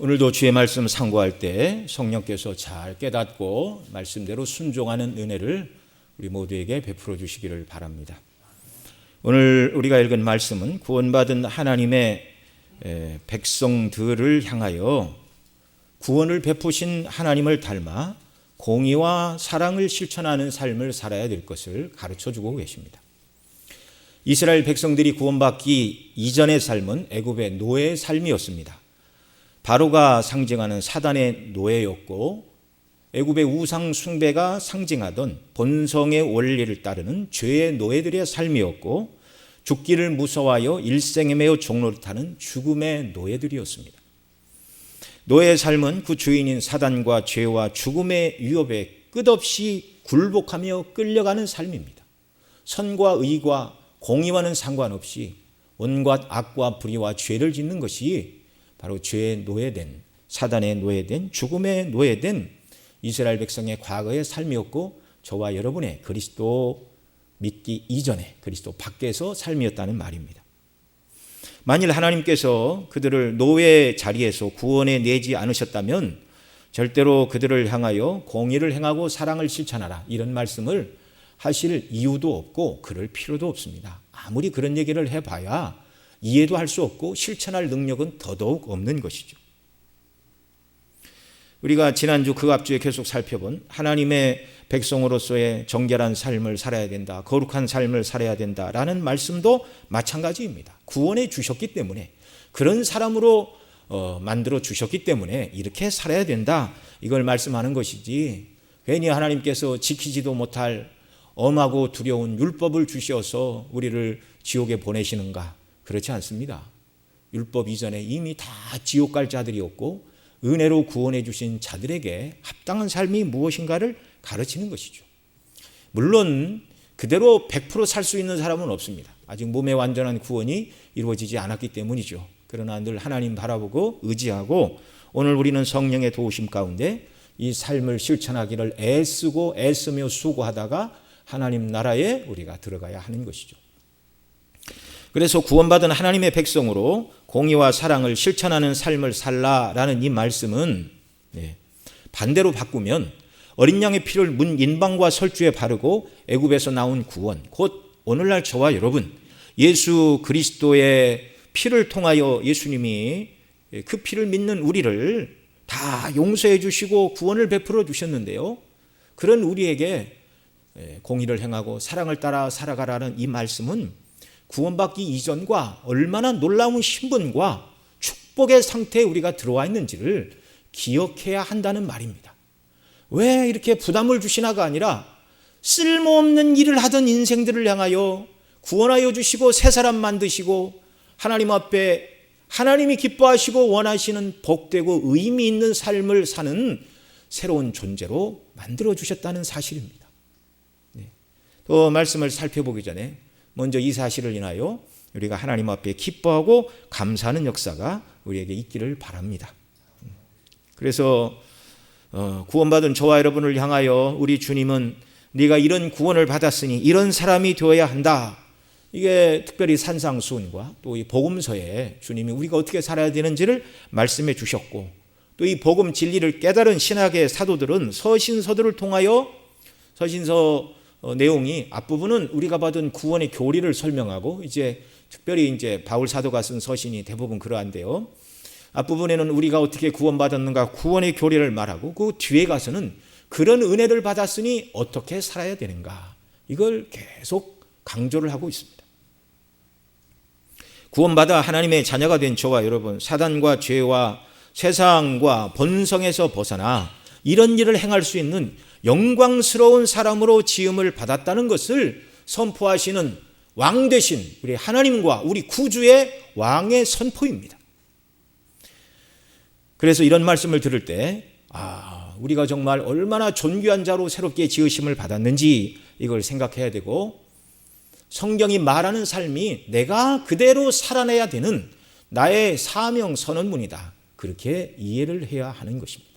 오늘도 주의 말씀 상고할 때 성령께서 잘 깨닫고 말씀대로 순종하는 은혜를 우리 모두에게 베풀어 주시기를 바랍니다. 오늘 우리가 읽은 말씀은 구원받은 하나님의 백성들을 향하여 구원을 베푸신 하나님을 닮아 공의와 사랑을 실천하는 삶을 살아야 될 것을 가르쳐주고 계십니다. 이스라엘 백성들이 구원받기 이전의 삶은 애굽의 노예의 삶이었습니다. 바로가 상징하는 사단의 노예였고 애굽의 우상 숭배가 상징하던 본성의 원리를 따르는 죄의 노예들의 삶이었고 죽기를 무서워하여 일생에 매여 종노릇하는 죽음의 노예들이었습니다. 노예의 삶은 그 주인인 사단과 죄와 죽음의 위협에 끝없이 굴복하며 끌려가는 삶입니다. 선과 의와 공의와는 상관없이 온갖 악과 불의와 죄를 짓는 것이 바로 죄의 노예된, 사단의 노예된, 죽음의 노예된 이스라엘 백성의 과거의 삶이었고 저와 여러분의 그리스도 믿기 이전에 그리스도 밖에서 삶이었다는 말입니다. 만일 하나님께서 그들을 노예 자리에서 구원해 내지 않으셨다면 절대로 그들을 향하여 공의를 행하고 사랑을 실천하라 이런 말씀을 하실 이유도 없고 그럴 필요도 없습니다. 아무리 그런 얘기를 해봐야 이해도 할 수 없고 실천할 능력은 더더욱 없는 것이죠. 우리가 지난주 그 앞주에 계속 살펴본 하나님의 백성으로서의 정결한 삶을 살아야 된다, 거룩한 삶을 살아야 된다라는 말씀도 마찬가지입니다. 구원해 주셨기 때문에 그런 사람으로 만들어 주셨기 때문에 이렇게 살아야 된다 이걸 말씀하는 것이지 괜히 하나님께서 지키지도 못할 엄하고 두려운 율법을 주셔서 우리를 지옥에 보내시는가? 그렇지 않습니다. 율법 이전에 이미 다 지옥 갈 자들이었고 은혜로 구원해 주신 자들에게 합당한 삶이 무엇인가를 가르치는 것이죠. 물론 그대로 100% 살 수 있는 사람은 없습니다. 아직 몸의 완전한 구원이 이루어지지 않았기 때문이죠. 그러나 늘 하나님 바라보고 의지하고 오늘 우리는 성령의 도우심 가운데 이 삶을 실천하기를 애쓰며 수고하다가 하나님 나라에 우리가 들어가야 하는 것이죠. 그래서 구원받은 하나님의 백성으로 공의와 사랑을 실천하는 삶을 살라라는 이 말씀은 반대로 바꾸면 어린 양의 피를 문 인방과 설주에 바르고 애굽에서 나온 구원, 곧 오늘날 저와 여러분 예수 그리스도의 피를 통하여 예수님이 그 피를 믿는 우리를 다 용서해 주시고 구원을 베풀어 주셨는데요. 그런 우리에게 공의를 행하고 사랑을 따라 살아가라는 이 말씀은 구원받기 이전과 얼마나 놀라운 신분과 축복의 상태에 우리가 들어와 있는지를 기억해야 한다는 말입니다. 왜 이렇게 부담을 주시나가 아니라 쓸모없는 일을 하던 인생들을 향하여 구원하여 주시고 새 사람 만드시고 하나님 앞에 하나님이 기뻐하시고 원하시는 복되고 의미 있는 삶을 사는 새로운 존재로 만들어 주셨다는 사실입니다. 또 말씀을 살펴보기 전에 먼저 이 사실을 인하여 우리가 하나님 앞에 기뻐하고 감사하는 역사가 우리에게 있기를 바랍니다. 그래서 구원받은 저와 여러분을 향하여 우리 주님은 네가 이런 구원을 받았으니 이런 사람이 되어야 한다. 이게 특별히 산상수훈과 또 이 복음서에 주님이 우리가 어떻게 살아야 되는지를 말씀해 주셨고 또 이 복음 진리를 깨달은 신학의 사도들은 서신서들을 통하여 서신서 내용이 앞부분은 우리가 받은 구원의 교리를 설명하고 이제 특별히 이제 바울 사도가 쓴 서신이 대부분 그러한데요. 앞부분에는 우리가 어떻게 구원받았는가 구원의 교리를 말하고 그 뒤에 가서는 그런 은혜를 받았으니 어떻게 살아야 되는가 이걸 계속 강조를 하고 있습니다. 구원받아 하나님의 자녀가 된 저와 여러분 사단과 죄와 세상과 본성에서 벗어나 이런 일을 행할 수 있는 영광스러운 사람으로 지음을 받았다는 것을 선포하시는 왕 되신 우리 하나님과 우리 구주의 왕의 선포입니다. 그래서 이런 말씀을 들을 때 우리가 정말 얼마나 존귀한 자로 새롭게 지으심을 받았는지 이걸 생각해야 되고 성경이 말하는 삶이 내가 그대로 살아내야 되는 나의 사명 선언문이다. 그렇게 이해를 해야 하는 것입니다.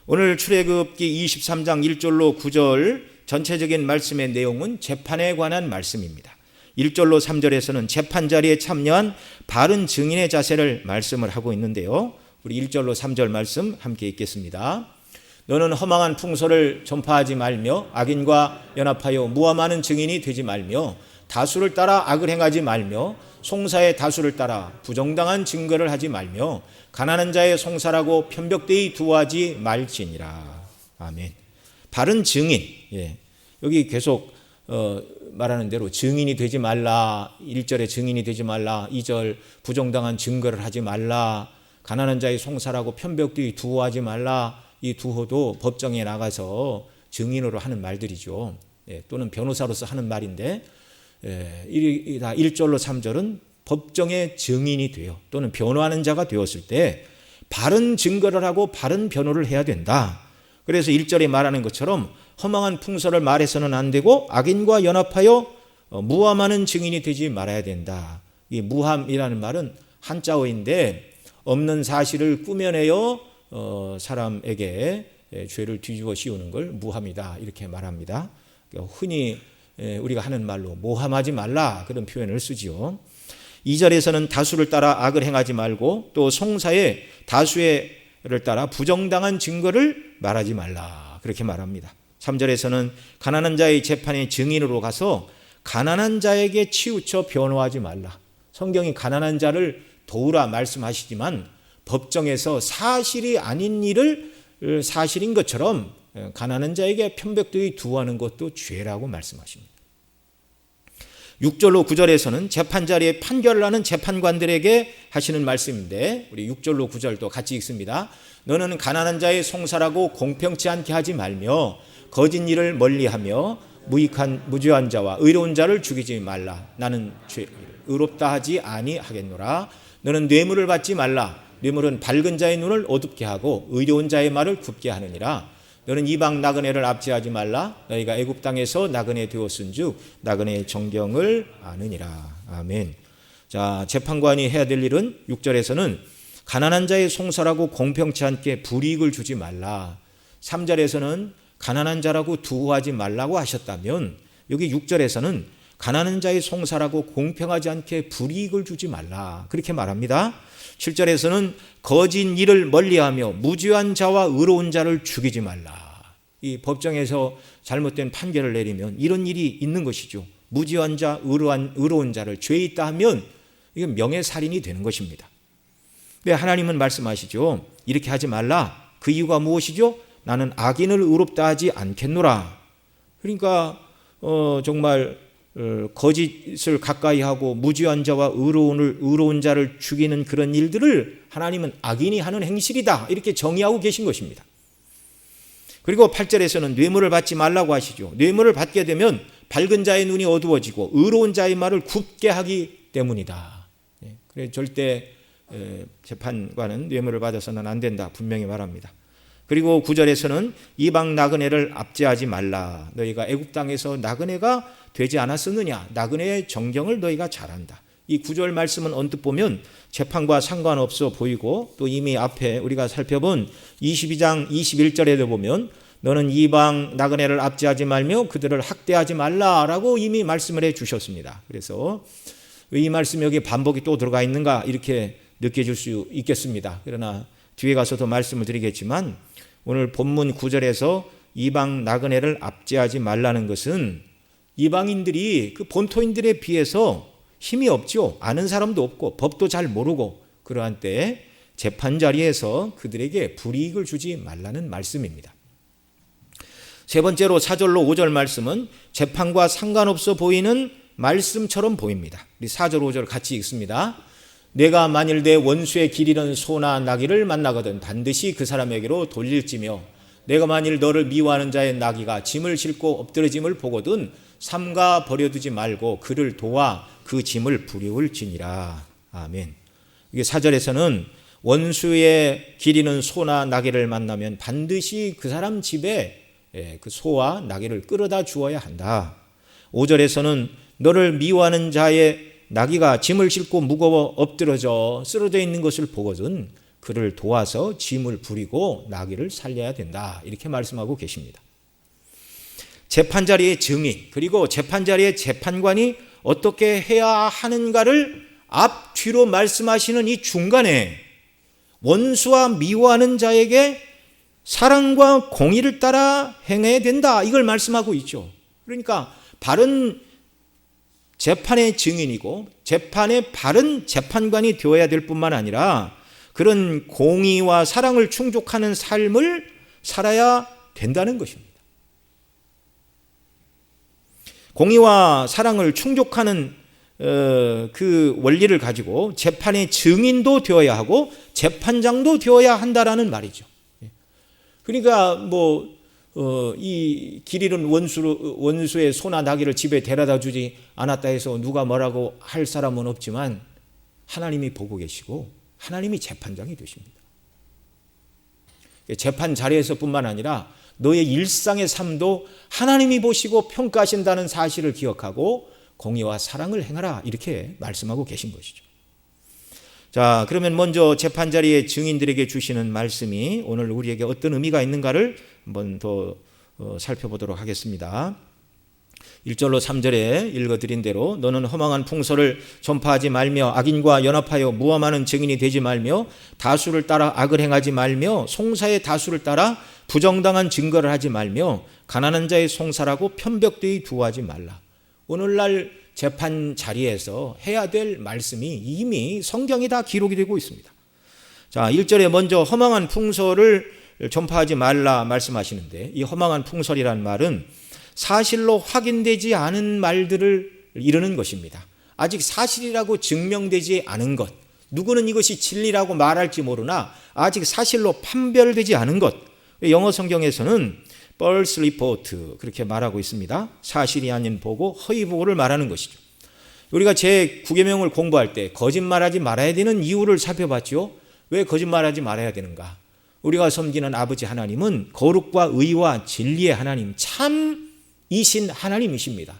오늘 출애굽기 23장 1절로 9절 전체적인 말씀의 내용은 재판에 관한 말씀입니다. 1절로 3절에서는 재판 자리에 참여한 바른 증인의 자세를 말씀을 하고 있는데요. 우리 1절로 3절 말씀 함께 읽겠습니다. 너는 허망한 풍소를 전파하지 말며 악인과 연합하여 무함하는 증인이 되지 말며 다수를 따라 악을 행하지 말며 송사의 다수를 따라 부정당한 증거를 하지 말며 가난한 자의 송사라고 편벽되이 두어하지 말지니라. 아멘. 바른 증인. 여기 계속 말하는 대로 증인이 되지 말라. 1절에 증인이 되지 말라. 2절 부정당한 증거를 하지 말라. 가난한 자의 송사라고 편벽되이 두어하지 말라. 이 두호도 법정에 나가서 증인으로 하는 말들이죠. 또는 변호사로서 하는 말인데, 다 1절로 3절은 법정의 증인이 되어 또는 변호하는 자가 되었을 때 바른 증거를 하고 바른 변호를 해야 된다. 그래서 1절에 말하는 것처럼 허망한 풍설을 말해서는 안 되고 악인과 연합하여 무함하는 증인이 되지 말아야 된다. 이 무함이라는 말은 한자어인데 없는 사실을 꾸며내어 사람에게 죄를 뒤집어 씌우는 걸 무함이다 이렇게 말합니다. 흔히 우리가 하는 말로 모함하지 말라 그런 표현을 쓰지요. 2절에서는 다수를 따라 악을 행하지 말고 또 송사의 다수를 따라 부정당한 증거를 말하지 말라 그렇게 말합니다. 3절에서는 가난한 자의 재판의 증인으로 가서 가난한 자에게 치우쳐 변호하지 말라. 성경이 가난한 자를 도우라 말씀하시지만 법정에서 사실이 아닌 일을 사실인 것처럼 가난한 자에게 편벽되이 두어하는 것도 죄라고 말씀하십니다. 6절로 9절에서는 재판 자리에 판결을 하는 재판관들에게 하시는 말씀인데 우리 6절로 9절도 같이 읽습니다. 너는 가난한 자의 송사라고 공평치 않게 하지 말며 거짓 일을 멀리하며 무죄한 자와 의로운 자를 죽이지 말라. 나는 의롭다 하지 아니하겠노라. 너는 뇌물을 받지 말라. 뇌물은 밝은 자의 눈을 어둡게 하고 의로운 자의 말을 굽게 하느니라. 너는 이방 나그네를 압제하지 말라. 너희가 애굽 땅에서 나그네 되었은즉 나그네의 정경을 아느니라. 아멘. 자, 재판관이 해야 될 일은 6절에서는 가난한 자의 송사라고 공평치 않게 불이익을 주지 말라. 3절에서는 가난한 자라고 두어하지 말라고 하셨다면 여기 6절에서는 가난한 자의 송사라고 공평하지 않게 불이익을 주지 말라 그렇게 말합니다. 7절에서는 거짓 일을 멀리하며 무죄한 자와 의로운 자를 죽이지 말라. 이 법정에서 잘못된 판결을 내리면 이런 일이 있는 것이죠. 무죄한 자, 의로운 자를 죄 있다 하면 이건 명예살인이 되는 것입니다. 근데 하나님은 말씀하시죠. 이렇게 하지 말라. 그 이유가 무엇이죠? 나는 악인을 의롭다 하지 않겠노라. 그러니까 정말 거짓을 가까이 하고 무죄한 자와 의로운 자를 죽이는 그런 일들을 하나님은 악인이 하는 행실이다 이렇게 정의하고 계신 것입니다. 그리고 8절에서는 뇌물을 받지 말라고 하시죠. 뇌물을 받게 되면 밝은 자의 눈이 어두워지고 의로운 자의 말을 굽게 하기 때문이다. 그래서 절대 재판관은 뇌물을 받아서는 안 된다 분명히 말합니다. 그리고 9절에서는 이방 나그네를 압제하지 말라. 너희가 애굽 땅에서 나그네가 되지 않았었느냐. 나그네의 정경을 너희가 잘한다. 이 9절 말씀은 언뜻 보면 재판과 상관없어 보이고 또 이미 앞에 우리가 살펴본 22장 21절에도 보면 너는 이방 나그네를 압제하지 말며 그들을 학대하지 말라라고 이미 말씀을 해 주셨습니다. 그래서 왜 이 말씀이 여기 반복이 또 들어가 있는가 이렇게 느껴질 수 있겠습니다. 그러나 뒤에 가서 더 말씀을 드리겠지만 오늘 본문 9절에서 이방 나그네를 압제하지 말라는 것은 이방인들이 그 본토인들에 비해서 힘이 없죠. 아는 사람도 없고 법도 잘 모르고 그러한 때에 재판 자리에서 그들에게 불이익을 주지 말라는 말씀입니다. 세 번째로 4절로 5절 말씀은 재판과 상관없어 보이는 말씀처럼 보입니다. 우리 4절 5절 같이 읽습니다. 내가 만일 내 원수의 길 잃은 소나 나귀를 만나거든 반드시 그 사람에게로 돌릴지며 내가 만일 너를 미워하는 자의 나귀가 짐을 싣고 엎드러짐을 보거든 삼가 버려두지 말고 그를 도와 그 짐을 부리울지니라. 아멘. 이게 4절에서는 원수의 길 잃은 소나 나귀를 만나면 반드시 그 사람 집에 그 소와 나귀를 끌어다 주어야 한다. 5절에서는 너를 미워하는 자의 나귀가 짐을 싣고 무거워 엎드러져 쓰러져 있는 것을 보거든 그를 도와서 짐을 부리고 나귀를 살려야 된다. 이렇게 말씀하고 계십니다. 재판자리의 증인 그리고 재판자리의 재판관이 어떻게 해야 하는가를 앞뒤로 말씀하시는 이 중간에 원수와 미워하는 자에게 사랑과 공의를 따라 행해야 된다, 이걸 말씀하고 있죠. 그러니까 바른 재판의 증인이고 재판의 바른 재판관이 되어야 될 뿐만 아니라 그런 공의와 사랑을 충족하는 삶을 살아야 된다는 것입니다. 공의와 사랑을 충족하는 그 원리를 가지고 재판의 증인도 되어야 하고 재판장도 되어야 한다라는 말이죠. 그러니까 이 길 잃은 원수의 소나 나귀를 집에 데려다 주지 않았다 해서 누가 뭐라고 할 사람은 없지만 하나님이 보고 계시고 하나님이 재판장이 되십니다. 재판 자리에서뿐만 아니라 너의 일상의 삶도 하나님이 보시고 평가하신다는 사실을 기억하고 공의와 사랑을 행하라, 이렇게 말씀하고 계신 것이죠. 자, 그러면 먼저 재판자리의 증인들에게 주시는 말씀이 오늘 우리에게 어떤 의미가 있는가를 한번 더 살펴보도록 하겠습니다. 1절로 3절에 읽어드린 대로 너는 허망한 풍설을 전파하지 말며 악인과 연합하여 무함하는 증인이 되지 말며 다수를 따라 악을 행하지 말며 송사의 다수를 따라 부정당한 증거를 하지 말며 가난한 자의 송사라고 편벽되이 두어하지 말라. 오늘날 재판 자리에서 해야 될 말씀이 이미 성경에 다 기록이 되고 있습니다. 자, 1절에 먼저 허망한 풍설을 전파하지 말라 말씀하시는데, 이 허망한 풍설이라는 말은 사실로 확인되지 않은 말들을 이르는 것입니다. 아직 사실이라고 증명되지 않은 것, 누구는 이것이 진리라고 말할지 모르나 아직 사실로 판별되지 않은 것, 영어 성경에서는 false report 그렇게 말하고 있습니다. 사실이 아닌 보고, 허위 보고를 말하는 것이죠. 우리가 제9계명을 공부할 때 거짓말하지 말아야 되는 이유를 살펴봤죠. 왜 거짓말하지 말아야 되는가? 우리가 섬기는 아버지 하나님은 거룩과 의와 진리의 하나님, 참이신 하나님이십니다.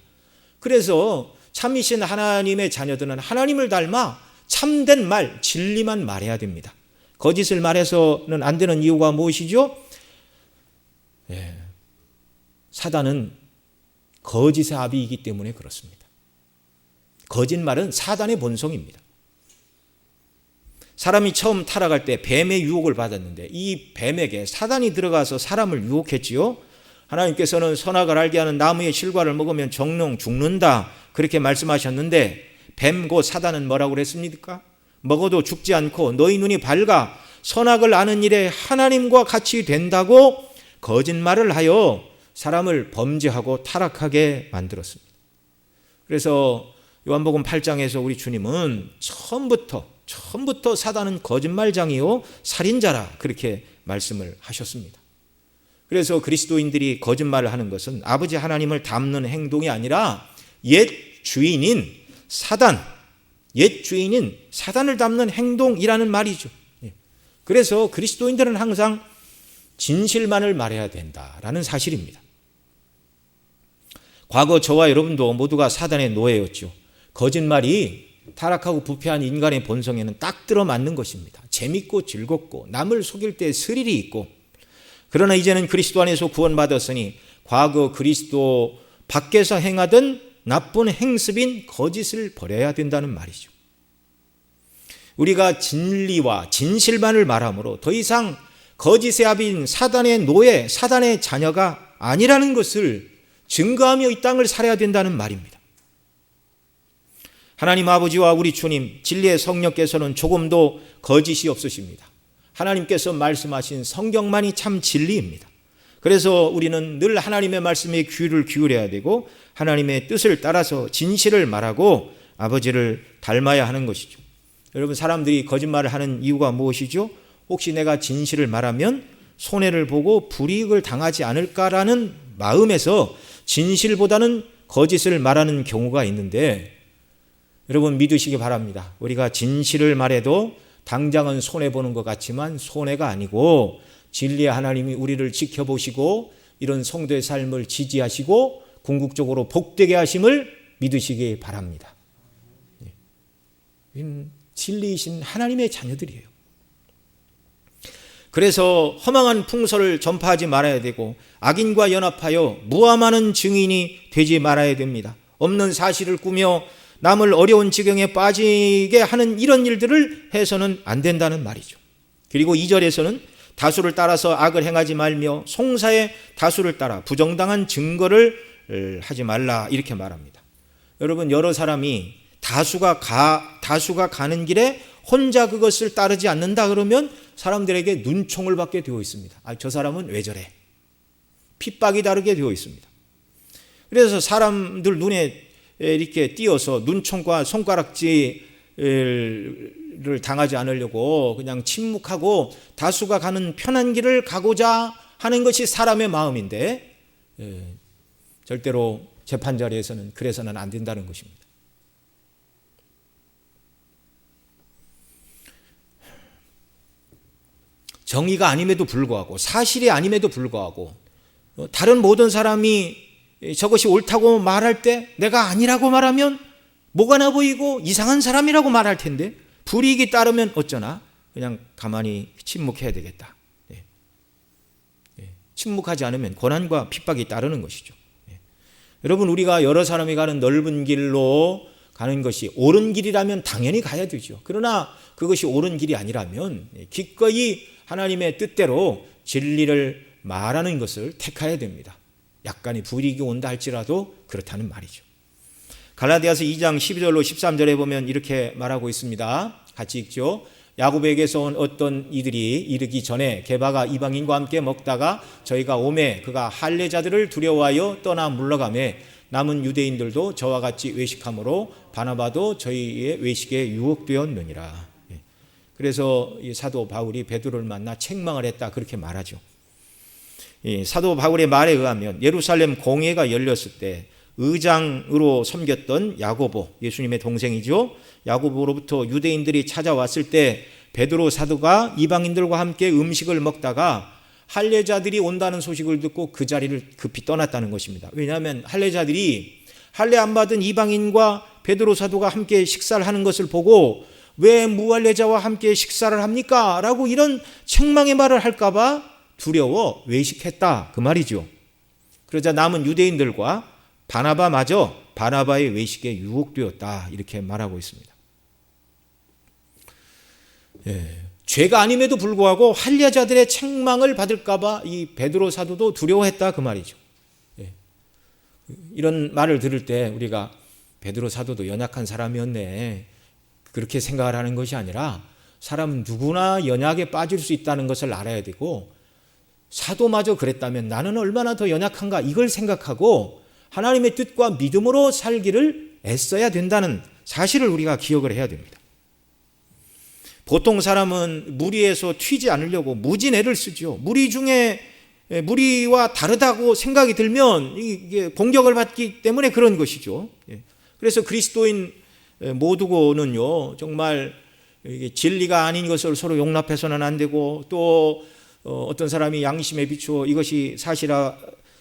그래서 참이신 하나님의 자녀들은 하나님을 닮아 참된 말, 진리만 말해야 됩니다. 거짓을 말해서는 안 되는 이유가 무엇이죠? 사단은 거짓의 아비이기 때문에 그렇습니다. 거짓말은 사단의 본성입니다. 사람이 처음 타락할 때 뱀의 유혹을 받았는데 이 뱀에게 사단이 들어가서 사람을 유혹했지요. 하나님께서는 선악을 알게 하는 나무의 실과를 먹으면 정령 죽는다, 그렇게 말씀하셨는데 뱀 곧 사단은 뭐라고 그랬습니까? 먹어도 죽지 않고 너희 눈이 밝아 선악을 아는 일에 하나님과 같이 된다고 거짓말을 하여 사람을 범죄하고 타락하게 만들었습니다. 그래서 요한복음 8장에서 우리 주님은 처음부터 사단은 거짓말장이요 살인자라, 그렇게 말씀을 하셨습니다. 그래서 그리스도인들이 거짓말을 하는 것은 아버지 하나님을 닮는 행동이 아니라 옛 주인인 사단을 닮는 행동이라는 말이죠. 그래서 그리스도인들은 항상 진실만을 말해야 된다라는 사실입니다. 과거 저와 여러분도 모두가 사단의 노예였죠. 거짓말이 타락하고 부패한 인간의 본성에는 딱 들어맞는 것입니다. 재밌고 즐겁고 남을 속일 때 스릴이 있고, 그러나 이제는 그리스도 안에서 구원받았으니 과거 그리스도 밖에서 행하던 나쁜 행습인 거짓을 버려야 된다는 말이죠. 우리가 진리와 진실만을 말함으로 더 이상 거짓의 아비인 사단의 노예, 사단의 자녀가 아니라는 것을 증거하며 이 땅을 살아야 된다는 말입니다. 하나님 아버지와 우리 주님 진리의 성령께서는 조금도 거짓이 없으십니다. 하나님께서 말씀하신 성경만이 참 진리입니다. 그래서 우리는 늘 하나님의 말씀에 귀를 기울여야 되고 하나님의 뜻을 따라서 진실을 말하고 아버지를 닮아야 하는 것이죠. 여러분, 사람들이 거짓말을 하는 이유가 무엇이죠? 혹시 내가 진실을 말하면 손해를 보고 불이익을 당하지 않을까라는 마음에서 진실보다는 거짓을 말하는 경우가 있는데, 여러분 믿으시기 바랍니다. 우리가 진실을 말해도 당장은 손해보는 것 같지만 손해가 아니고 진리의 하나님이 우리를 지켜보시고 이런 성도의 삶을 지지하시고 궁극적으로 복되게 하심을 믿으시기 바랍니다. 진리이신 하나님의 자녀들이에요. 그래서 허망한 풍설을 전파하지 말아야 되고 악인과 연합하여 무함하는 증인이 되지 말아야 됩니다. 없는 사실을 꾸며 남을 어려운 지경에 빠지게 하는 이런 일들을 해서는 안 된다는 말이죠. 그리고 2절에서는 다수를 따라서 악을 행하지 말며 송사의 다수를 따라 부정당한 증거를 하지 말라 이렇게 말합니다. 여러분, 여러 사람이 다수가 가는 길에 혼자 그것을 따르지 않는다 그러면 사람들에게 눈총을 받게 되어 있습니다. 저 사람은 왜 저래? 핍박이 다르게 되어 있습니다. 그래서 사람들 눈에 이렇게 띄어서 눈총과 손가락질을 당하지 않으려고 그냥 침묵하고 다수가 가는 편한 길을 가고자 하는 것이 사람의 마음인데 절대로 재판 자리에서는 그래서는 안 된다는 것입니다. 정의가 아님에도 불구하고 사실이 아님에도 불구하고 다른 모든 사람이 저것이 옳다고 말할 때 내가 아니라고 말하면 뭐가 나 보이고 이상한 사람이라고 말할 텐데 불이익이 따르면 어쩌나 그냥 가만히 침묵해야 되겠다. 침묵하지 않으면 고난과 핍박이 따르는 것이죠. 여러분, 우리가 여러 사람이 가는 넓은 길로 가는 것이 옳은 길이라면 당연히 가야 되죠. 그러나 그것이 옳은 길이 아니라면 기꺼이 하나님의 뜻대로 진리를 말하는 것을 택해야 됩니다. 약간의 불이익이 온다 할지라도 그렇다는 말이죠. 갈라디아서 2장 12절로 13절에 보면 이렇게 말하고 있습니다. 같이 읽죠. 야곱에게서 온 어떤 이들이 이르기 전에 게바가 이방인과 함께 먹다가 저희가 오매 그가 할례자들을 두려워하여 떠나 물러가매 남은 유대인들도 저와 같이 외식함으로 바나바도 저희의 외식에 유혹되었느니라. 그래서 이 사도 바울이 베드로를 만나 책망을 했다 그렇게 말하죠. 이 사도 바울의 말에 의하면 예루살렘 공회가 열렸을 때 의장으로 섬겼던 야고보, 예수님의 동생이죠. 야고보로부터 유대인들이 찾아왔을 때 베드로 사도가 이방인들과 함께 음식을 먹다가 할례자들이 온다는 소식을 듣고 그 자리를 급히 떠났다는 것입니다. 왜냐하면 할례자들이 할례 안 받은 이방인과 베드로 사도가 함께 식사를 하는 것을 보고 왜 무할례자와 함께 식사를 합니까? 라고 이런 책망의 말을 할까 봐 두려워 외식했다 그 말이죠. 그러자 남은 유대인들과 바나바마저 바나바의 외식에 유혹되었다 이렇게 말하고 있습니다. 죄가 아님에도 불구하고 할례자들의 책망을 받을까 봐 이 베드로 사도도 두려워했다 그 말이죠. 이런 말을 들을 때 우리가 베드로 사도도 연약한 사람이었네 그렇게 생각을 하는 것이 아니라 사람은 누구나 연약에 빠질 수 있다는 것을 알아야 되고 사도마저 그랬다면 나는 얼마나 더 연약한가 이걸 생각하고 하나님의 뜻과 믿음으로 살기를 애써야 된다는 사실을 우리가 기억을 해야 됩니다. 보통 사람은 무리에서 튀지 않으려고 무진애를 쓰죠. 무리와 다르다고 생각이 들면 이게 공격을 받기 때문에 그런 것이죠. 그래서 그리스도인 모두고는요 정말 진리가 아닌 것을 서로 용납해서는 안 되고 또 어떤 사람이 양심에 비추어 이것이 사실아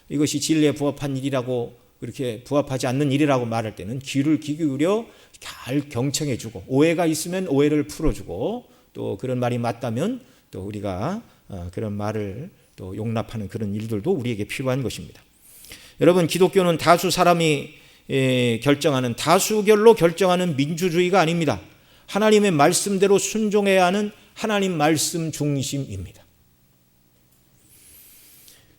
이것이 진리에 부합한 일이라고 그렇게 부합하지 않는 일이라고 말할 때는 귀를 기울여 잘 경청해주고 오해가 있으면 오해를 풀어주고 또 그런 말이 맞다면 또 우리가 그런 말을 또 용납하는 그런 일들도 우리에게 필요한 것입니다. 여러분, 기독교는 다수 사람이 결정하는 다수결로 결정하는 민주주의가 아닙니다. 하나님의 말씀대로 순종해야 하는 하나님 말씀 중심입니다.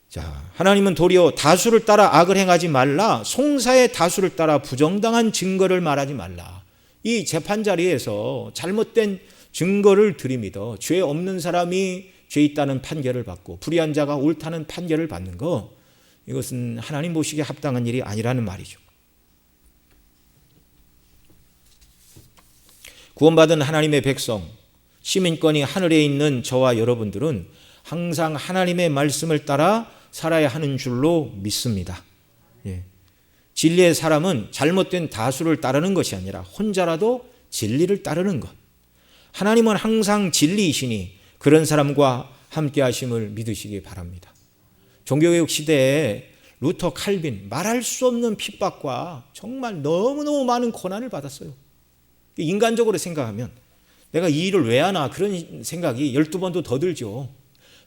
자, 하나님은 도리어 다수를 따라 악을 행하지 말라, 송사의 다수를 따라 부정당한 증거를 말하지 말라. 이 재판 자리에서 잘못된 증거를 들이밀어 죄 없는 사람이 죄 있다는 판결을 받고 불의한 자가 옳다는 판결을 받는 거, 이것은 하나님 보시기에 합당한 일이 아니라는 말이죠. 구원받은 하나님의 백성, 시민권이 하늘에 있는 저와 여러분들은 항상 하나님의 말씀을 따라 살아야 하는 줄로 믿습니다. 진리의 사람은 잘못된 다수를 따르는 것이 아니라 혼자라도 진리를 따르는 것. 하나님은 항상 진리이시니 그런 사람과 함께 하심을 믿으시기 바랍니다. 종교개혁 시대에 루터 칼빈 말할 수 없는 핍박과 정말 너무너무 많은 고난을 받았어요. 인간적으로 생각하면 내가 이 일을 왜 하나 그런 생각이 12번도 더 들죠.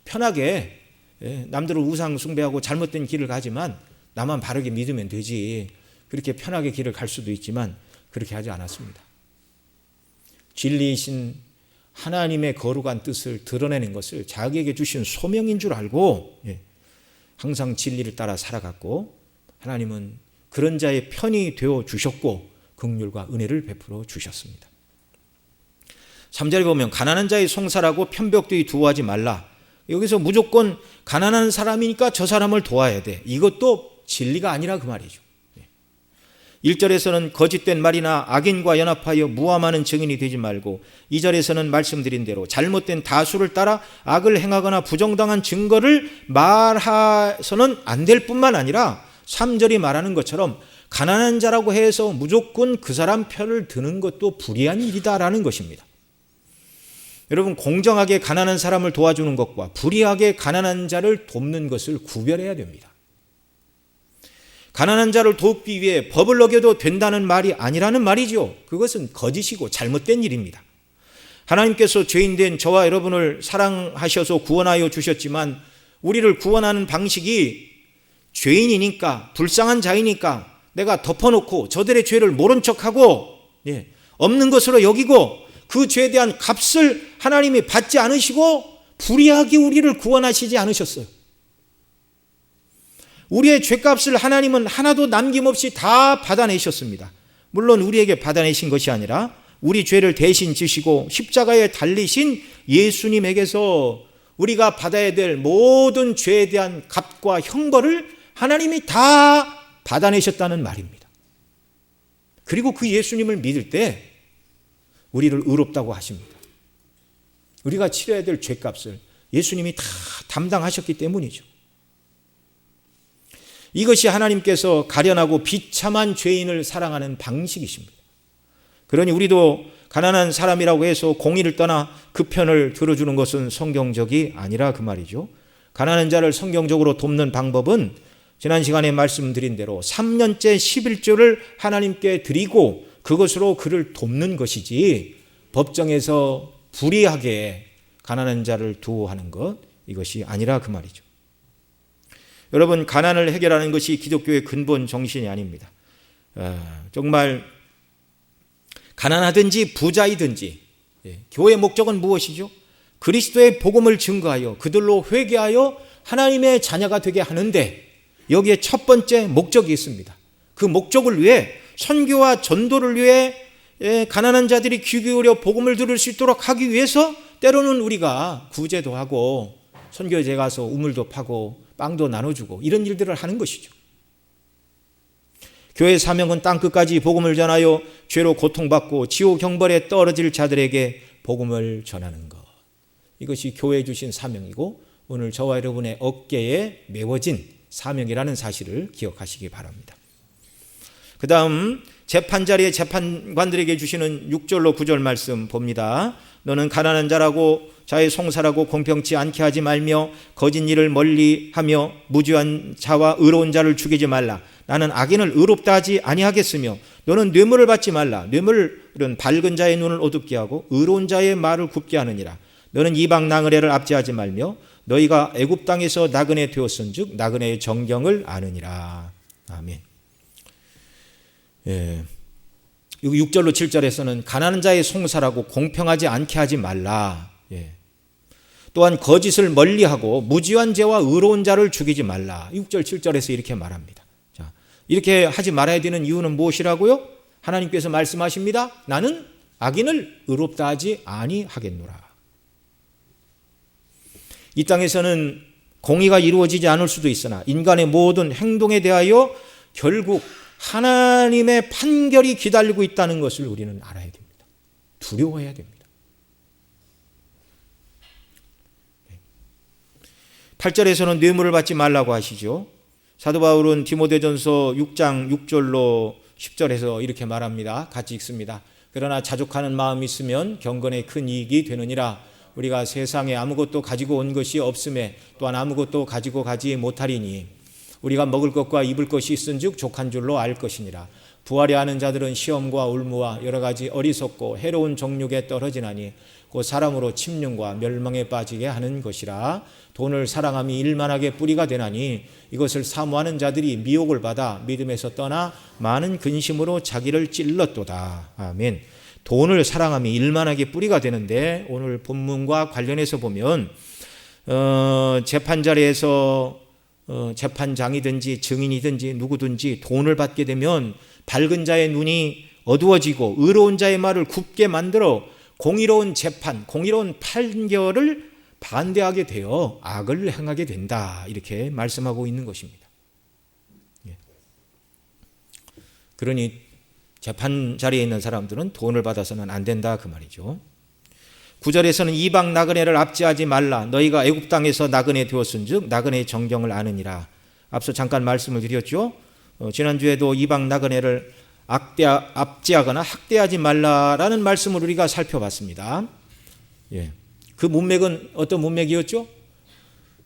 편하게 남들은 우상 숭배하고 잘못된 길을 가지만 나만 바르게 믿으면 되지. 그렇게 편하게 길을 갈 수도 있지만 그렇게 하지 않았습니다. 진리이신 하나님의 거룩한 뜻을 드러내는 것을 자기에게 주신 소명인 줄 알고 항상 진리를 따라 살아갔고, 하나님은 그런 자의 편이 되어 주셨고 긍휼과 은혜를 베풀어 주셨습니다. 3절에 보면 가난한 자의 송사라고 편벽되이 두어하지 말라. 여기서 무조건 가난한 사람이니까 저 사람을 도와야 돼, 이것도 진리가 아니라 그 말이죠. 1절에서는 거짓된 말이나 악인과 연합하여 무함하는 증인이 되지 말고, 2절에서는 말씀드린 대로 잘못된 다수를 따라 악을 행하거나 부정당한 증거를 말해서는 안 될 뿐만 아니라 3절이 말하는 것처럼 가난한 자라고 해서 무조건 그 사람 편을 드는 것도 불의한 일이다라는 것입니다. 여러분, 공정하게 가난한 사람을 도와주는 것과 불의하게 가난한 자를 돕는 것을 구별해야 됩니다. 가난한 자를 돕기 위해 법을 어겨도 된다는 말이 아니라는 말이죠. 그것은 거짓이고 잘못된 일입니다. 하나님께서 죄인된 저와 여러분을 사랑하셔서 구원하여 주셨지만 우리를 구원하는 방식이 죄인이니까, 불쌍한 자이니까 내가 덮어놓고 저들의 죄를 모른 척하고 없는 것으로 여기고 그 죄에 대한 값을 하나님이 받지 않으시고 불의하게 우리를 구원하시지 않으셨어요. 우리의 죄값을 하나님은 하나도 남김없이 다 받아내셨습니다. 물론 우리에게 받아내신 것이 아니라 우리 죄를 대신 지시고 십자가에 달리신 예수님에게서 우리가 받아야 될 모든 죄에 대한 값과 형벌을 하나님이 다 받아내셨다는 말입니다. 그리고 그 예수님을 믿을 때 우리를 의롭다고 하십니다. 우리가 치러야 될 죄값을 예수님이 다 담당하셨기 때문이죠. 이것이 하나님께서 가련하고 비참한 죄인을 사랑하는 방식이십니다. 그러니 우리도 가난한 사람이라고 해서 공의를 떠나 그 편을 들어주는 것은 성경적이 아니라 그 말이죠. 가난한 자를 성경적으로 돕는 방법은 지난 시간에 말씀드린 대로 3년째 11조를 하나님께 드리고 그것으로 그를 돕는 것이지, 법정에서 불의하게 가난한 자를 두어하는 것, 이것이 아니라 그 말이죠. 여러분, 가난을 해결하는 것이 기독교의 근본 정신이 아닙니다. 정말 가난하든지 부자이든지 교회의 목적은 무엇이죠? 그리스도의 복음을 증거하여 그들로 회개하여 하나님의 자녀가 되게 하는데, 여기에 첫 번째 목적이 있습니다. 그 목적을 위해, 선교와 전도를 위해 가난한 자들이 귀 기울여 복음을 들을 수 있도록 하기 위해서 때로는 우리가 구제도 하고 선교제 가서 우물도 파고 빵도 나눠주고 이런 일들을 하는 것이죠. 교회의 사명은 땅끝까지 복음을 전하여 죄로 고통받고 지옥 형벌에 떨어질 자들에게 복음을 전하는 것, 이것이 교회에 주신 사명이고 오늘 저와 여러분의 어깨에 메워진 사명이라는 사실을 기억하시기 바랍니다. 그 다음 재판자리의 재판관들에게 주시는 6절로 9절 말씀 봅니다. 너는 가난한 자라고 자의 송사라고 공평치 않게 하지 말며 거짓 일을 멀리하며 무죄한 자와 의로운 자를 죽이지 말라. 나는 악인을 의롭다 하지 아니하겠으며 너는 뇌물을 받지 말라. 뇌물은 밝은 자의 눈을 어둡게 하고 의로운 자의 말을 굽게 하느니라. 너는 이방 나그네를 압제하지 말며 너희가 애굽 땅에서 나그네 되었은즉 나그네의 정경을 아느니라. 아멘. 여기 6절로 7절에서는 가난한 자의 송사라고 공평하지 않게 하지 말라. 또한 거짓을 멀리하고 무지한 죄와 의로운 자를 죽이지 말라. 6절 7절에서 이렇게 말합니다. 자, 이렇게 하지 말아야 되는 이유는 무엇이라고요? 하나님께서 말씀하십니다. 나는 악인을 의롭다 하지 아니하겠노라. 이 땅에서는 공의가 이루어지지 않을 수도 있으나 인간의 모든 행동에 대하여 결국 하나님의 판결이 기다리고 있다는 것을 우리는 알아야 됩니다. 두려워해야 됩니다. 8절에서는 뇌물을 받지 말라고 하시죠. 사도 바울은 디모데전서 6장 6절로 10절에서 이렇게 말합니다. 같이 읽습니다. 그러나 자족하는 마음이 있으면 경건에 큰 이익이 되느니라. 우리가 세상에 아무것도 가지고 온 것이 없음에 또한 아무것도 가지고 가지 못하리니 우리가 먹을 것과 입을 것이 있은즉 족한 줄로 알 것이니라. 부활이 아는 자들은 시험과 올무와 여러 가지 어리석고 해로운 정욕에 떨어지나니 곧 사람으로 침륜과 멸망에 빠지게 하는 것이라. 돈을 사랑함이 일만하게 뿌리가 되나니 이것을 사모하는 자들이 미혹을 받아 믿음에서 떠나 많은 근심으로 자기를 찔렀도다. 아멘. 돈을 사랑함이 일만하게 뿌리가 되는데, 오늘 본문과 관련해서 보면 재판 자리에서 재판장이든지 증인이든지 누구든지 돈을 받게 되면 밝은 자의 눈이 어두워지고 의로운 자의 말을 굽게 만들어 공의로운 재판, 공의로운 판결을 반대하게 되어 악을 행하게 된다, 이렇게 말씀하고 있는 것입니다. 그러니 재판 자리에 있는 사람들은 돈을 받아서는 안 된다, 그 말이죠. 9절에서는 이방 나그네를 압제하지 말라. 너희가 애굽 땅에서 나그네 되었은즉 나그네의 정경을 아느니라. 앞서 잠깐 말씀을 드렸죠. 지난주에도 이방 나그네를 압제하거나 학대하지 말라라는 말씀을 우리가 살펴봤습니다. 그 문맥은 어떤 문맥이었죠?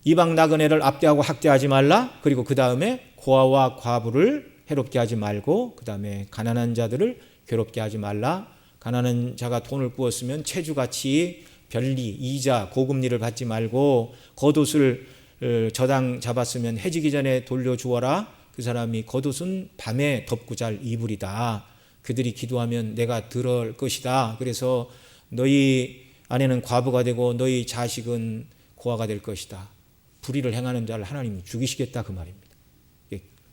이방 나그네를 압대하고 학대하지 말라. 그리고 그 다음에 고아와 과부를 해롭게 하지 말고, 그 다음에 가난한 자들을 괴롭게 하지 말라. 가난한 자가 돈을 꾸었으면 채주같이 별리, 이자, 고금리를 받지 말고, 겉옷을 저당 잡았으면 해지기 전에 돌려주어라. 그 사람이 겉옷은 밤에 덮고 잘 이불이다. 그들이 기도하면 내가 들을 것이다. 그래서 너희 아내는 과부가 되고 너희 자식은 고아가 될 것이다. 불의를 행하는 자를 하나님이 죽이시겠다, 그 말입니다.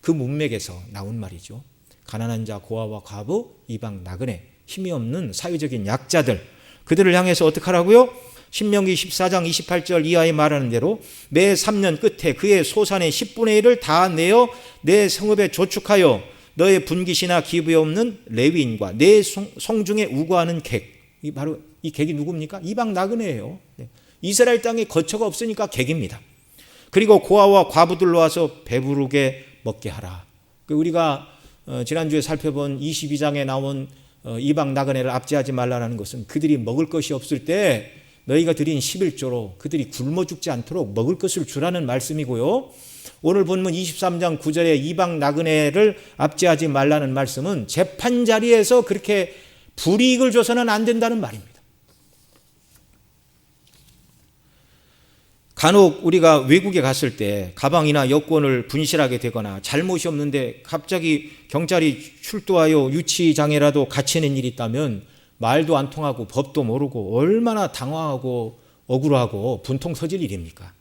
그 문맥에서 나온 말이죠. 가난한 자, 고아와 과부, 이방 나그네, 힘이 없는 사회적인 약자들, 그들을 향해서 어떻게 하라고요? 신명기 14장 28절 이하에 말하는 대로 매 3년 끝에 그의 소산의 10분의 1을 다 내어 내 성읍에 조축하여 너의 분깃이나 기부에 없는 레위인과 내 성중에 우거하는 객, 바로 이 객이 누굽니까? 이방 나그네예요. 이스라엘 땅에 거처가 없으니까 객입니다. 그리고 고아와 과부들로 와서 배부르게 먹게 하라. 우리가 지난주에 살펴본 22장에 나온 이방 나그네를 압제하지 말라는 것은 그들이 먹을 것이 없을 때 너희가 드린 11조로 그들이 굶어 죽지 않도록 먹을 것을 주라는 말씀이고요. 오늘 본문 23장 9절에 이방 나그네를 압제하지 말라는 말씀은 재판 자리에서 그렇게 불이익을 줘서는 안 된다는 말입니다. 간혹 우리가 외국에 갔을 때 가방이나 여권을 분실하게 되거나 잘못이 없는데 갑자기 경찰이 출두하여 유치장애라도 갇히는 일이 있다면 말도 안 통하고 법도 모르고 얼마나 당황하고 억울하고 분통서질 일입니까?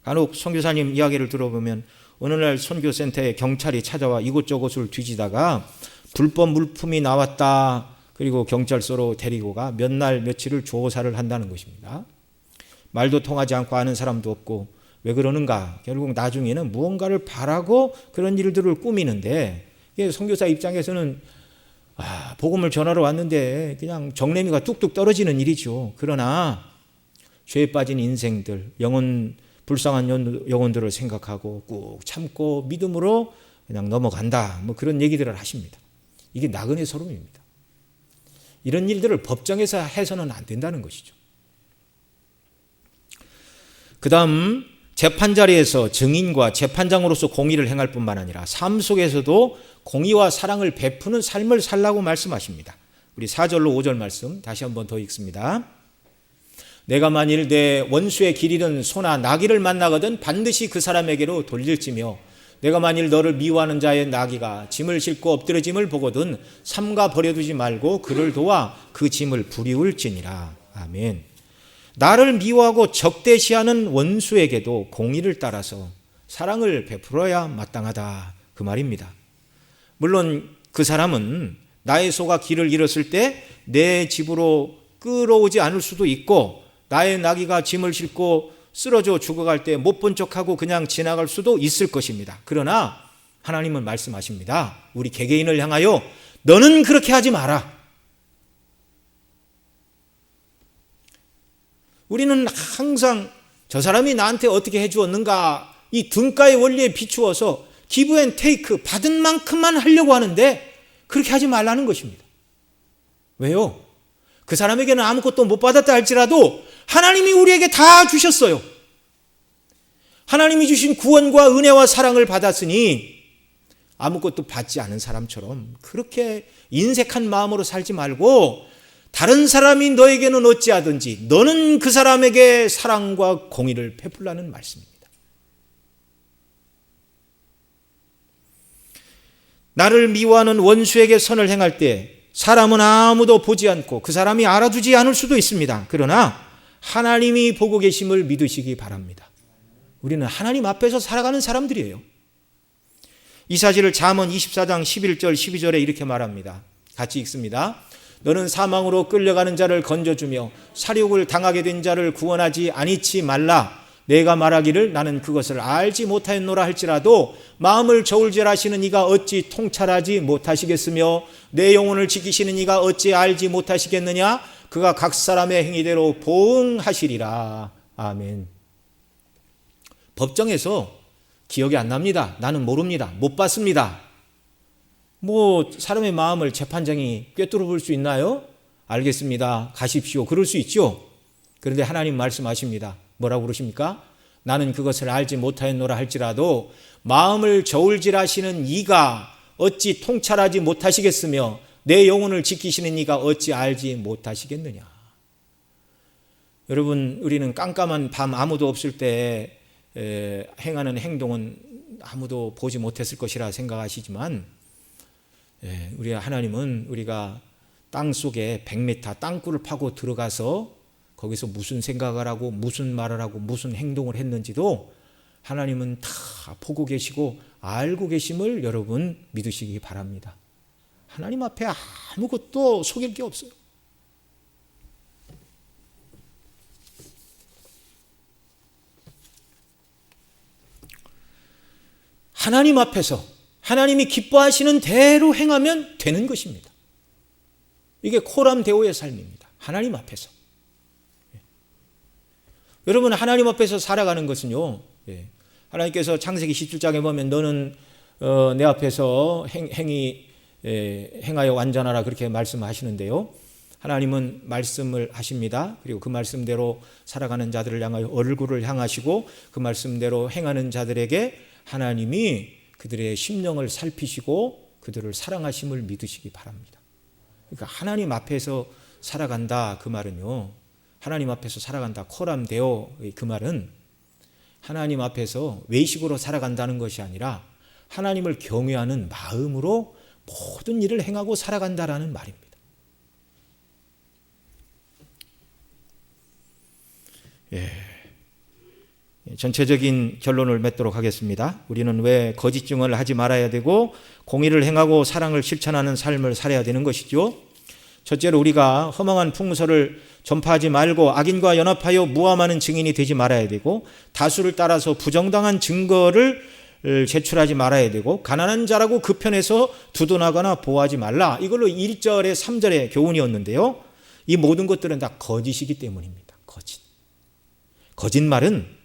간혹 선교사님 이야기를 들어보면 어느 날 선교센터에 경찰이 찾아와 이곳저곳을 뒤지다가 불법 물품이 나왔다. 그리고 경찰서로 데리고 가 몇 날 며칠을 조사를 한다는 것입니다. 말도 통하지 않고 아는 사람도 없고 왜 그러는가? 결국 나중에는 무언가를 바라고 그런 일들을 꾸미는데, 선교사 입장에서는 복음을 전하러 왔는데 그냥 정내미가 뚝뚝 떨어지는 일이죠. 그러나 죄에 빠진 인생들, 불쌍한 영혼들을 생각하고 꾹 참고 믿음으로 그냥 넘어간다, 뭐 그런 얘기들을 하십니다. 이게 나그네 서름입니다. 이런 일들을 법정에서 해서는 안 된다는 것이죠. 그 다음 재판 자리에서 증인과 재판장으로서 공의를 행할 뿐만 아니라 삶 속에서도 공의와 사랑을 베푸는 삶을 살라고 말씀하십니다. 우리 4절로 5절 말씀 다시 한번 더 읽습니다. 내가 만일 내 원수의 길 잃은 소나 나귀를 만나거든 반드시 그 사람에게로 돌릴지며, 내가 만일 너를 미워하는 자의 나귀가 짐을 싣고 엎드러짐을 보거든 삼가 버려두지 말고 그를 도와 그 짐을 부리울지니라. 아멘. 나를 미워하고 적대시하는 원수에게도 공의를 따라서 사랑을 베풀어야 마땅하다, 그 말입니다. 물론 그 사람은 나의 소가 길을 잃었을 때 내 집으로 끌어오지 않을 수도 있고, 나의 나귀가 짐을 싣고 쓰러져 죽어갈 때 못 본 척하고 그냥 지나갈 수도 있을 것입니다. 그러나 하나님은 말씀하십니다. 우리 개개인을 향하여 너는 그렇게 하지 마라. 우리는 항상 저 사람이 나한테 어떻게 해주었는가, 이 등가의 원리에 비추어서 기브 앤 테이크, 받은 만큼만 하려고 하는데 그렇게 하지 말라는 것입니다. 왜요? 그 사람에게는 아무것도 못 받았다 할지라도 하나님이 우리에게 다 주셨어요. 하나님이 주신 구원과 은혜와 사랑을 받았으니 아무것도 받지 않은 사람처럼 그렇게 인색한 마음으로 살지 말고 다른 사람이 너에게는 어찌하든지 너는 그 사람에게 사랑과 공의를 베풀라는 말씀입니다. 나를 미워하는 원수에게 선을 행할 때 사람은 아무도 보지 않고 그 사람이 알아두지 않을 수도 있습니다. 그러나 하나님이 보고 계심을 믿으시기 바랍니다. 우리는 하나님 앞에서 살아가는 사람들이에요. 이 사실을 잠언 24장 11절 12절에 이렇게 말합니다. 같이 읽습니다. 너는 사망으로 끌려가는 자를 건져주며 살육을 당하게 된 자를 구원하지 아니치 말라. 내가 말하기를 나는 그것을 알지 못하였노라 할지라도 마음을 저울질하시는 이가 어찌 통찰하지 못하시겠으며 내 영혼을 지키시는 이가 어찌 알지 못하시겠느냐. 그가 각 사람의 행위대로 보응하시리라. 아멘. 법정에서 기억이 안 납니다. 나는 모릅니다. 못 봤습니다. 사람의 마음을 재판장이 꿰뚫어 볼 수 있나요? 알겠습니다. 가십시오. 그럴 수 있죠. 그런데 하나님 말씀하십니다. 뭐라고 그러십니까? 나는 그것을 알지 못하였노라 할지라도 마음을 저울질하시는 이가 어찌 통찰하지 못하시겠으며 내 영혼을 지키시는 이가 어찌 알지 못하시겠느냐. 여러분, 우리는 깜깜한 밤 아무도 없을 때 행하는 행동은 아무도 보지 못했을 것이라 생각하시지만 우리 하나님은 우리가 땅 속에 100m 땅굴을 파고 들어가서 거기서 무슨 생각을 하고 무슨 말을 하고 무슨 행동을 했는지도 하나님은 다 보고 계시고 알고 계심을 여러분 믿으시기 바랍니다. 하나님 앞에 아무것도 속일 게 없어요. 하나님 앞에서 하나님이 기뻐하시는 대로 행하면 되는 것입니다. 이게 코람 데오의 삶입니다. 하나님 앞에서. 여러분, 하나님 앞에서 살아가는 것은요, 하나님께서 창세기 17장에 보면 너는 내 앞에서 행하여 완전하라 그렇게 말씀하시는데요. 하나님은 말씀을 하십니다. 그리고 그 말씀대로 살아가는 자들을 향하여 얼굴을 향하시고 그 말씀대로 행하는 자들에게 하나님이 그들의 심령을 살피시고 그들을 사랑하심을 믿으시기 바랍니다. 그러니까 하나님 앞에서 살아간다 그 말은요, 하나님 앞에서 살아간다 코람 데오 그 말은 하나님 앞에서 외식으로 살아간다는 것이 아니라 하나님을 경외하는 마음으로 모든 일을 행하고 살아간다라는 말입니다. 전체적인 결론을 맺도록 하겠습니다. 우리는 왜 거짓 증언을 하지 말아야 되고 공의를 행하고 사랑을 실천하는 삶을 살아야 되는 것이죠. 첫째로 우리가 허망한 풍설을 전파하지 말고 악인과 연합하여 무함하는 증인이 되지 말아야 되고 다수를 따라서 부정당한 증거를 제출하지 말아야 되고 가난한 자라고 그 편에서 두둔하거나 보호하지 말라. 이걸로 1절에 3절의 교훈이었는데요. 이 모든 것들은 다 거짓이기 때문입니다. 거짓말은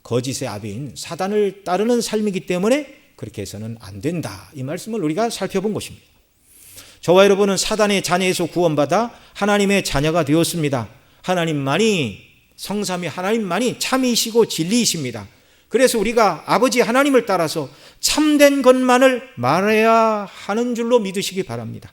거짓의 아비인 사단을 따르는 삶이기 때문에 그렇게 해서는 안 된다. 이 말씀을 우리가 살펴본 것입니다. 저와 여러분은 사단의 자녀에서 구원받아 하나님의 자녀가 되었습니다. 하나님만이 성삼위 하나님만이 참이시고 진리이십니다. 그래서 우리가 아버지 하나님을 따라서 참된 것만을 말해야 하는 줄로 믿으시기 바랍니다.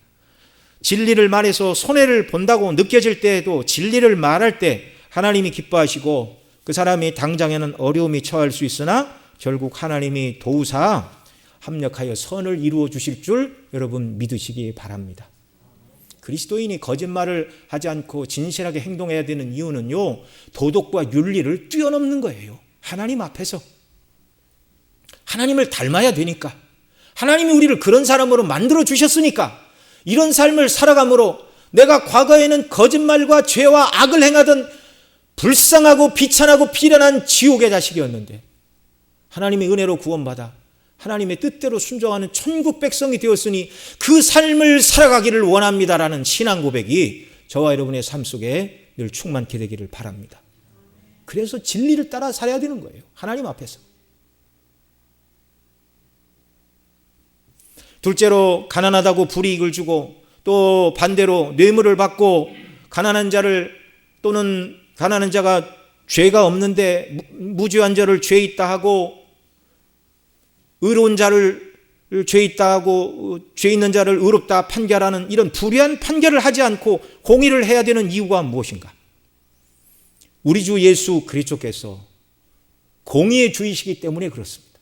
진리를 말해서 손해를 본다고 느껴질 때에도 진리를 말할 때 하나님이 기뻐하시고 그 사람이 당장에는 어려움이 처할 수 있으나 결국 하나님이 도우사 합력하여 선을 이루어 주실 줄 여러분 믿으시기 바랍니다. 그리스도인이 거짓말을 하지 않고 진실하게 행동해야 되는 이유는요, 도덕과 윤리를 뛰어넘는 거예요. 하나님 앞에서 하나님을 닮아야 되니까, 하나님이 우리를 그런 사람으로 만들어 주셨으니까 이런 삶을 살아감으로 내가 과거에는 거짓말과 죄와 악을 행하던 불쌍하고 비천하고 비련한 지옥의 자식이었는데 하나님의 은혜로 구원받아 하나님의 뜻대로 순종하는 천국 백성이 되었으니 그 삶을 살아가기를 원합니다라는 신앙 고백이 저와 여러분의 삶 속에 늘 충만케 되기를 바랍니다. 그래서 진리를 따라 살아야 되는 거예요. 하나님 앞에서. 둘째로 가난하다고 불이익을 주고 또 반대로 뇌물을 받고 가난한 자를 또는 가난한 자가 죄가 없는데 무죄한 자를 죄 있다 하고 의로운 자를 죄 있다고 죄 있는 자를 의롭다 판결하는 이런 불의한 판결을 하지 않고 공의를 해야 되는 이유가 무엇인가? 우리 주 예수 그리스도께서 공의의 주이시기 때문에 그렇습니다.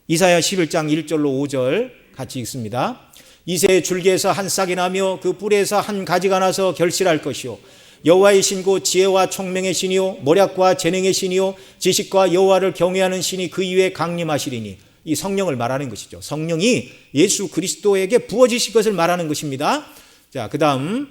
이사야 11장 1절로 5절 같이 읽습니다. 이새의 줄기에서 한 싹이 나며 그 뿔에서 한 가지가 나서 결실할 것이요 여호와의 신고 지혜와 총명의 신이요 모략과 재능의 신이요 지식과 여호와를 경외하는 신이 그 위에 강림하시리니, 이 성령을 말하는 것이죠. 성령이 예수 그리스도에게 부어지실 것을 말하는 것입니다. 자, 그다음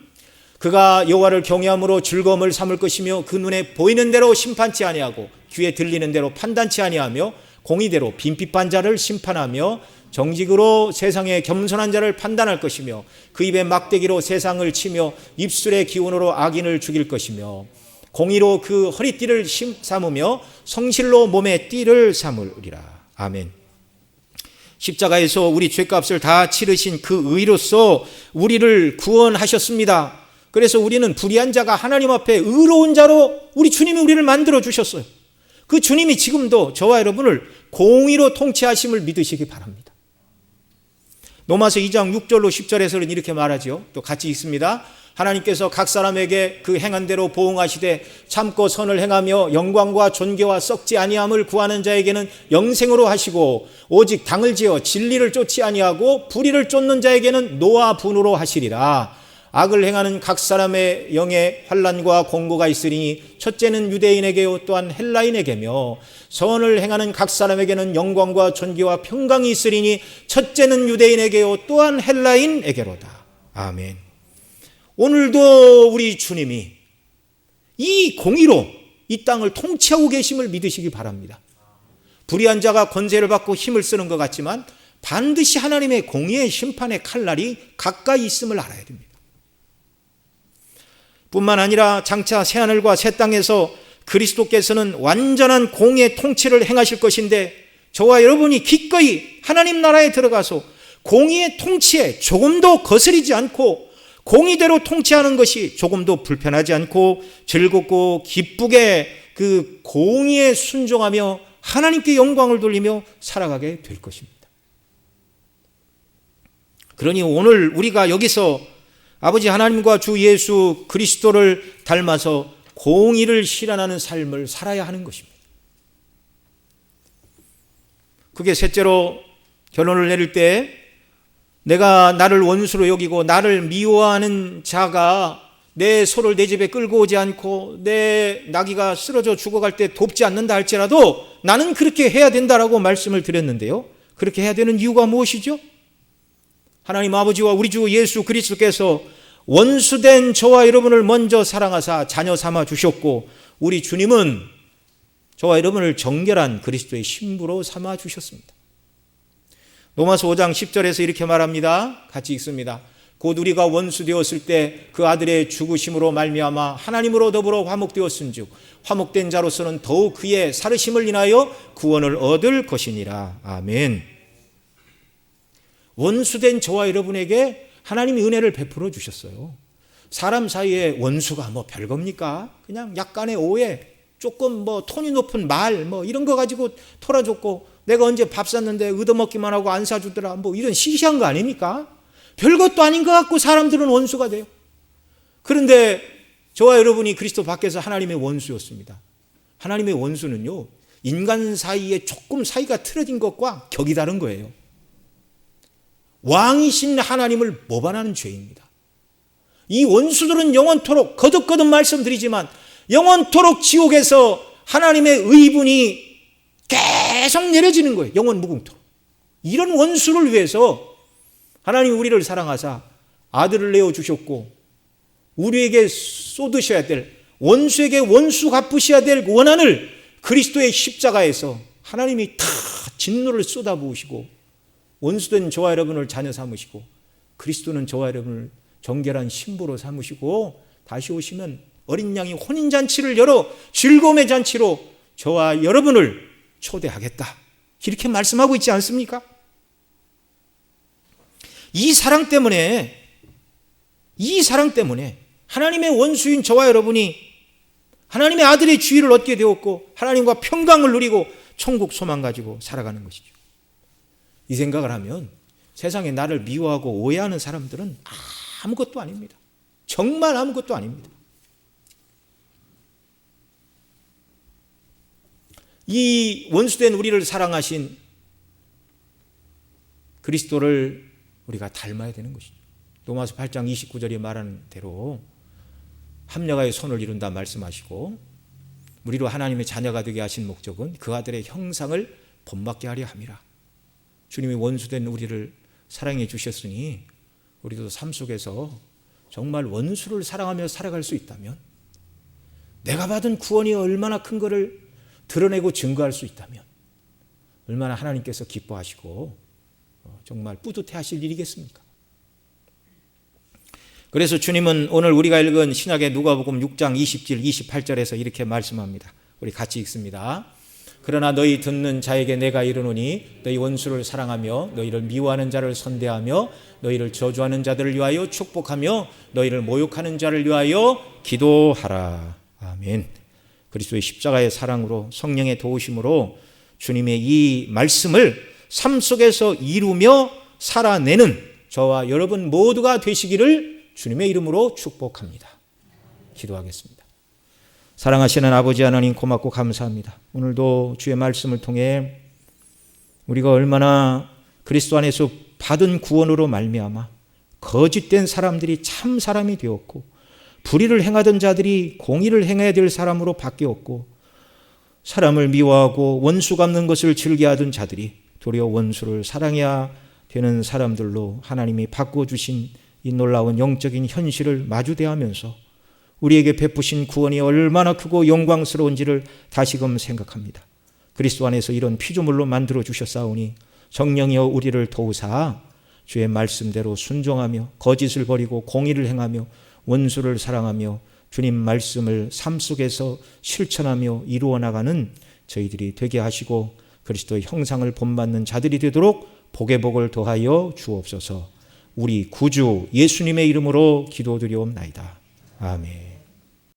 그가 여호와를 경외함으로 즐거움을 삼을 것이며 그 눈에 보이는 대로 심판치 아니하고 귀에 들리는 대로 판단치 아니하며 공의대로 빈핍한 자를 심판하며 정직으로 세상의 겸손한 자를 판단할 것이며 그 입에 막대기로 세상을 치며 입술의 기운으로 악인을 죽일 것이며 공의로 그 허리띠를 삼으며 성실로 몸에 띠를 삼으리라. 아멘. 십자가에서 우리 죄값을 다 치르신 그 의로서 우리를 구원하셨습니다. 그래서 우리는 불의한 자가 하나님 앞에 의로운 자로 우리 주님이 우리를 만들어 주셨어요. 그 주님이 지금도 저와 여러분을 공의로 통치하심을 믿으시기 바랍니다. 로마서 2장 6절로 10절에서는 이렇게 말하죠. 또 같이 읽습니다. 하나님께서 각 사람에게 그 행한 대로 보응하시되 참고 선을 행하며 영광과 존귀와 썩지 아니함을 구하는 자에게는 영생으로 하시고 오직 당을 지어 진리를 쫓지 아니하고 불의를 쫓는 자에게는 노와 분으로 하시리라. 악을 행하는 각 사람의 영에 환난과 공고가 있으리니 첫째는 유대인에게요 또한 헬라인에게며 선을 행하는 각 사람에게는 영광과 존귀와 평강이 있으리니 첫째는 유대인에게요 또한 헬라인에게로다. 아멘. 오늘도 우리 주님이 이 공의로 이 땅을 통치하고 계심을 믿으시기 바랍니다. 불의한 자가 권세를 받고 힘을 쓰는 것 같지만 반드시 하나님의 공의의 심판의 칼날이 가까이 있음을 알아야 됩니다. 뿐만 아니라 장차 새하늘과 새 땅에서 그리스도께서는 완전한 공의의 통치를 행하실 것인데 저와 여러분이 기꺼이 하나님 나라에 들어가서 공의의 통치에 조금도 거스리지 않고 공의대로 통치하는 것이 조금도 불편하지 않고 즐겁고 기쁘게 그 공의에 순종하며 하나님께 영광을 돌리며 살아가게 될 것입니다. 그러니 오늘 우리가 여기서 아버지 하나님과 주 예수 그리스도를 닮아서 공의를 실현하는 삶을 살아야 하는 것입니다. 그게 셋째로 결론을 내릴 때 내가 나를 원수로 여기고 나를 미워하는 자가 내 소를 내 집에 끌고 오지 않고 내 나귀가 쓰러져 죽어갈 때 돕지 않는다 할지라도 나는 그렇게 해야 된다라고 말씀을 드렸는데요. 그렇게 해야 되는 이유가 무엇이죠? 하나님 아버지와 우리 주 예수 그리스도께서 원수된 저와 여러분을 먼저 사랑하사 자녀 삼아 주셨고 우리 주님은 저와 여러분을 정결한 그리스도의 신부로 삼아 주셨습니다. 로마서 5장 10절에서 이렇게 말합니다. 같이 읽습니다. 곧 우리가 원수 되었을 때 그 아들의 죽으심으로 말미암아 하나님으로 더불어 화목되었은즉 화목된 자로서는 더욱 그의 살으심을 인하여 구원을 얻을 것이니라. 아멘. 원수된 저와 여러분에게 하나님이 은혜를 베풀어 주셨어요. 사람 사이에 원수가 뭐 별겁니까? 그냥 약간의 오해, 조금 뭐 톤이 높은 말 뭐 이런 거 가지고 털어줬고 내가 언제 밥 샀는데 얻어먹기만 하고 안 사주더라 뭐 이런 시시한 거 아닙니까? 별것도 아닌 것 같고 사람들은 원수가 돼요. 그런데 저와 여러분이 그리스도 밖에서 하나님의 원수였습니다. 하나님의 원수는요 인간 사이에 조금 사이가 틀어진 것과 격이 다른 거예요. 왕이신 하나님을 모반하는 죄입니다. 이 원수들은 영원토록 거듭거듭 말씀드리지만 영원토록 지옥에서 하나님의 의분이 계속 내려지는 거예요. 영원 무궁토록. 이런 원수를 위해서 하나님이 우리를 사랑하사 아들을 내어주셨고 우리에게 쏟으셔야 될 원수에게 원수 갚으셔야 될 원한을 그리스도의 십자가에서 하나님이 다 진노를 쏟아부으시고 원수된 저와 여러분을 자녀 삼으시고 그리스도는 저와 여러분을 정결한 신부로 삼으시고 다시 오시면 어린 양이 혼인잔치를 열어 즐거움의 잔치로 저와 여러분을 초대하겠다. 이렇게 말씀하고 있지 않습니까? 이 사랑 때문에 하나님의 원수인 저와 여러분이 하나님의 아들의 주의를 얻게 되었고 하나님과 평강을 누리고 천국 소망 가지고 살아가는 것이죠. 이 생각을 하면 세상에 나를 미워하고 오해하는 사람들은 아무것도 아닙니다. 정말 아무것도 아닙니다. 이 원수된 우리를 사랑하신 그리스도를 우리가 닮아야 되는 것이죠. 로마서 8장 29절에 말하는 대로 합력하여 선을 이룬다 말씀하시고, 우리로 하나님의 자녀가 되게 하신 목적은 그 아들의 형상을 본받게 하려 함이라. 주님이 원수된 우리를 사랑해 주셨으니 우리도 삶 속에서 정말 원수를 사랑하며 살아갈 수 있다면, 내가 받은 구원이 얼마나 큰 것을 드러내고 증거할 수 있다면 얼마나 하나님께서 기뻐하시고 정말 뿌듯해 하실 일이겠습니까? 그래서 주님은 오늘 우리가 읽은 신약의 누가복음 6장 20절 28절에서 이렇게 말씀합니다. 우리 같이 읽습니다. 그러나 너희 듣는 자에게 내가 이르노니 너희 원수를 사랑하며 너희를 미워하는 자를 선대하며 너희를 저주하는 자들을 위하여 축복하며 너희를 모욕하는 자를 위하여 기도하라. 아멘. 그리스도의 십자가의 사랑으로 성령의 도우심으로 주님의 이 말씀을 삶 속에서 이루며 살아내는 저와 여러분 모두가 되시기를 주님의 이름으로 축복합니다. 기도하겠습니다. 사랑하시는 아버지 하나님, 고맙고 감사합니다. 오늘도 주의 말씀을 통해 우리가 얼마나 그리스도 안에서 받은 구원으로 말미암아 거짓된 사람들이 참 사람이 되었고, 불의를 행하던 자들이 공의를 행해야 될 사람으로 바뀌었고, 사람을 미워하고 원수 갚는 것을 즐겨하던 자들이 도리어 원수를 사랑해야 되는 사람들로 하나님이 바꿔주신 이 놀라운 영적인 현실을 마주대하면서 우리에게 베푸신 구원이 얼마나 크고 영광스러운지를 다시금 생각합니다. 그리스도 안에서 이런 피조물로 만들어 주셨사오니 성령이여 우리를 도우사 주의 말씀대로 순종하며 거짓을 버리고 공의를 행하며 원수를 사랑하며 주님 말씀을 삶 속에서 실천하며 이루어 나가는 저희들이 되게 하시고 그리스도의 형상을 본받는 자들이 되도록 복의 복을 더하여 주옵소서. 우리 구주 예수님의 이름으로 기도드리옵나이다. 아멘.